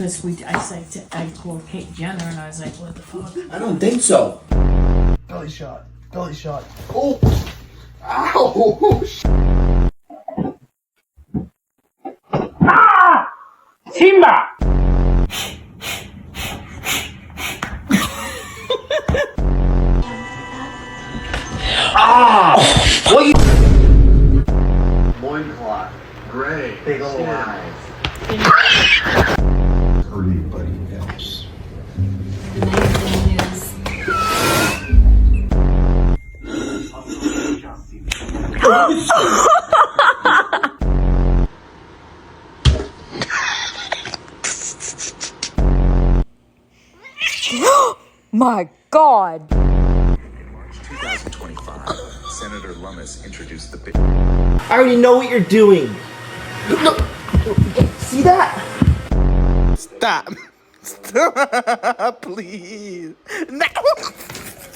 This week, I called Kate Jenner and I was like, what the fuck? I don't think so. Belly shot. Belly shot. Oh! Ow! Timba! What you? Loincloth. Gray. Big ol' eyes. Or anybody else. The nice thing is, My God! 2025, Senator Lummis introduced the big. I already know what you're doing. No. See that? Stop. Stop. Please. No.